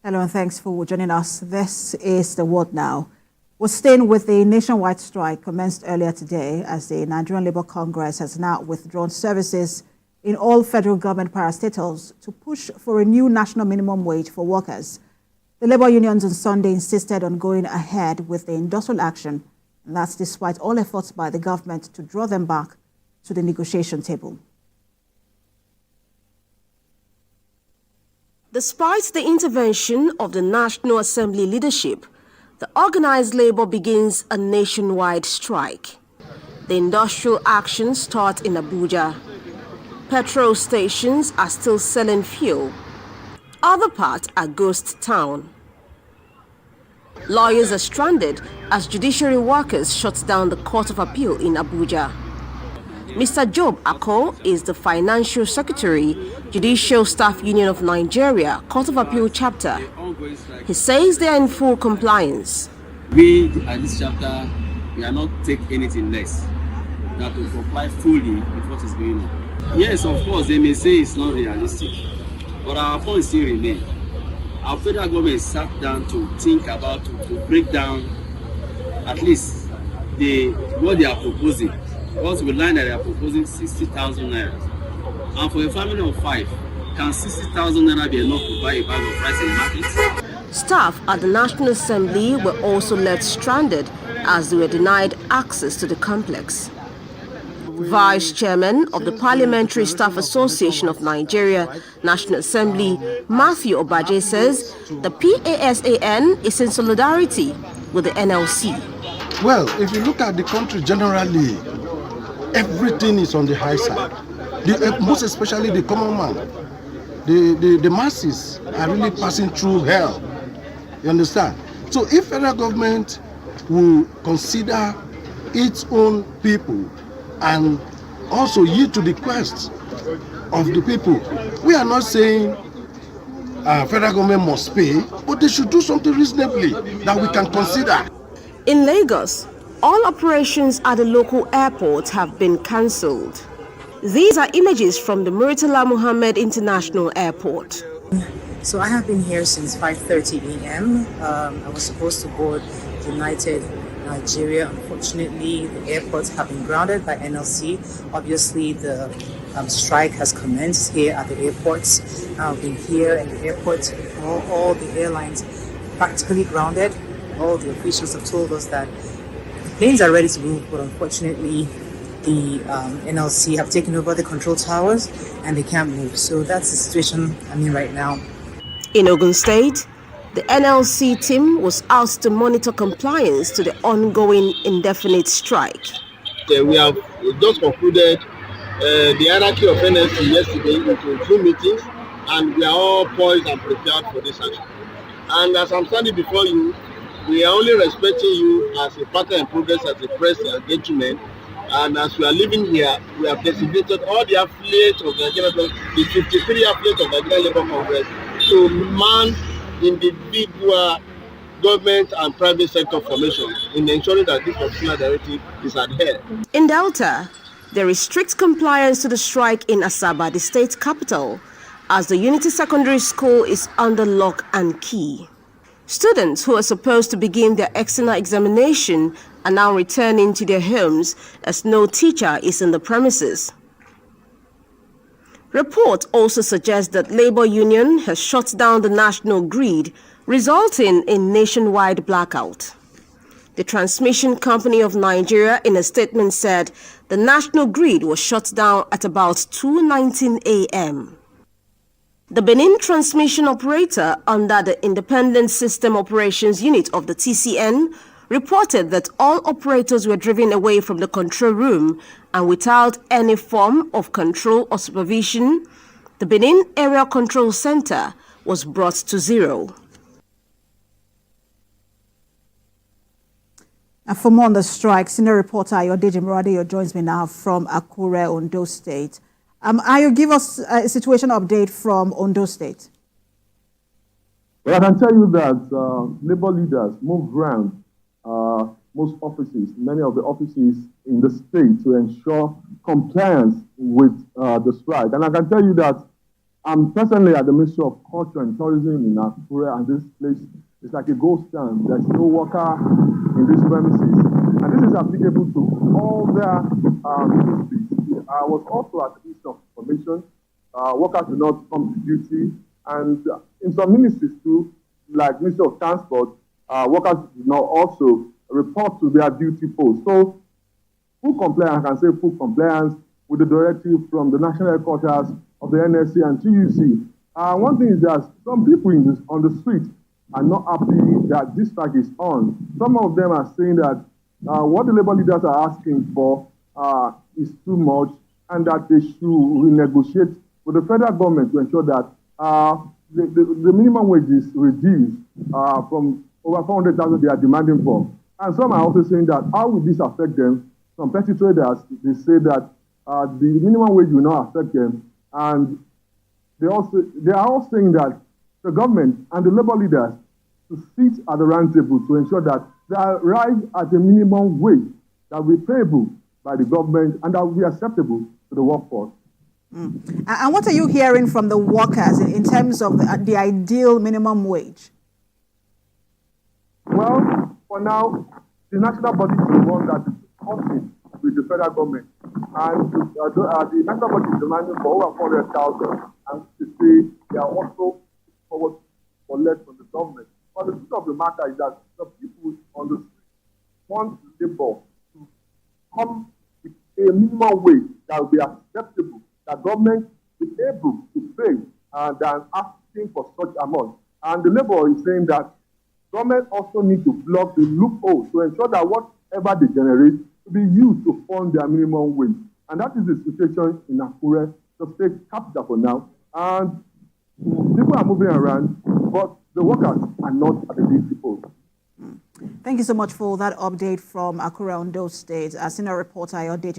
Hello and thanks for joining us. This is The World Now. We're staying with the nationwide strike commenced earlier today as the Nigerian Labour Congress has now withdrawn services in all federal government parastatals to push for a new national minimum wage for workers. The labour unions on Sunday insisted on going ahead with the industrial action, and that's despite all efforts by the government to draw them back to the negotiation table. Despite the intervention of the National Assembly leadership, the organized labor begins a nationwide strike. The industrial action starts in Abuja. Petrol stations are still selling fuel. Other parts are ghost town. Lawyers are stranded as judiciary workers shut down the Court of Appeal in Abuja. Mr. Job Ako is the Financial Secretary, Judicial Staff Union of Nigeria, Court of Appeal chapter. He says they are in full compliance. We at this chapter, we are not take anything less. We have to comply fully with what is going on. Yes, of course, they may say it's not realistic, but our point still remains. Our federal government sat down to think about, to break down at least what they are proposing. Because we learned that they are proposing 60,000 naira. And for a family of 5, can 60,000 naira be enough to buy a bag of rice in the market? Staff at the National Assembly were also left stranded as they were denied access to the complex. Vice Chairman of the Parliamentary Staff Association of Nigeria, National Assembly, Matthew Obaje says the PASAN is in solidarity with the NLC. Well, if you look at the country generally, everything is on the high side. Most especially the common man. The masses are really passing through hell. You understand? So if federal government will consider its own people and also yield to the quest of the people, we are not saying federal government must pay, but they should do something reasonably that we can consider. In Lagos, all operations at the local airport have been cancelled. These are images from the Murtala Muhammad International Airport. So I have been here since 5:30 a.m. I was supposed to board United Nigeria. Unfortunately, the airports have been grounded by NLC. Obviously, the strike has commenced here at the airports. I've been here in the airport. All the airlines practically grounded. All the officials have told us that planes are ready to move, but unfortunately, the NLC have taken over the control towers and they can't move. So that's the situation I'm in right now. In Ogun State, the NLC team was asked to monitor compliance to the ongoing indefinite strike. We have just concluded the hierarchy of NLC yesterday into 2 meetings, and we are all poised and prepared for this action. And as I'm standing before you, we are only respecting you as a partner in progress, as a press engagement. And as we are living here, we have designated all the affiliates of the 53 affiliates of the Nigerian Labour Congress to man individual government and private sector formation in ensuring that this particular directive is adhered. In Delta, there is strict compliance to the strike in Asaba, the state capital, as the Unity Secondary School is under lock and key. Students who are supposed to begin their external examination are now returning to their homes as no teacher is in the premises. Report also suggests that Labour Union has shut down the national grid, resulting in nationwide blackout. The Transmission Company of Nigeria in a statement said the national grid was shut down at about 2:19 a.m. The Benin transmission operator under the Independent System Operations Unit of the TCN reported that all operators were driven away from the control room and without any form of control or supervision, the Benin Area Control Center was brought to zero. And for more on the strike, senior reporter Ayodeji Muradeyo joins me now from Akure, Ondo State. Ayo, give us a situation update from Ondo State. Well, I can tell you that labor leaders moved around most offices, many of the offices in the state to ensure compliance with the strike. And I can tell you that I'm personally at the Ministry of Culture and Tourism in Akure, and this place is like a ghost town. There's no worker in these premises, and this is applicable to all their ministries. I was also at the Ministry of Information. Workers do not come to duty, and in some ministries too, like Ministry of Transport, workers do not also report to their duty post. So, full compliance, I can say full compliance with the directive from the national headquarters of the NLC and TVC. One thing is that some people on the street are not happy that this strike is on. Some of them are saying that what the labor leaders are asking for is too much, and that they should renegotiate with the federal government to ensure that the minimum wage is reduced from over 400,000 they are demanding for. And some are also saying that how will this affect them? Some petty traders, they say that the minimum wage will not affect them, and they are all saying that the government and the labor leaders to sit at the round table to ensure that they arrive at a minimum wage that will be payable by the government and that will be acceptable to the workforce. And what are you hearing from the workers in terms of the ideal minimum wage? Well, for now, the national body is the one that is discussing with the federal government, and the national body is demanding for over 400,000, and to say they are also forward for less from the government. But the truth of the matter is that the people on the street want labor to come with a minimum wage that will be acceptable, that government is able to pay than asking for such amount. And the labor is saying that government also needs to block the loophole to ensure that whatever they generate will be used to fund their minimum wage. And that is the situation in Akure, the state capital for now. And people are moving around, but the workers are not at the duty post. Thank you so much for that update from Akure, Ondo State. As senior reporter, I updated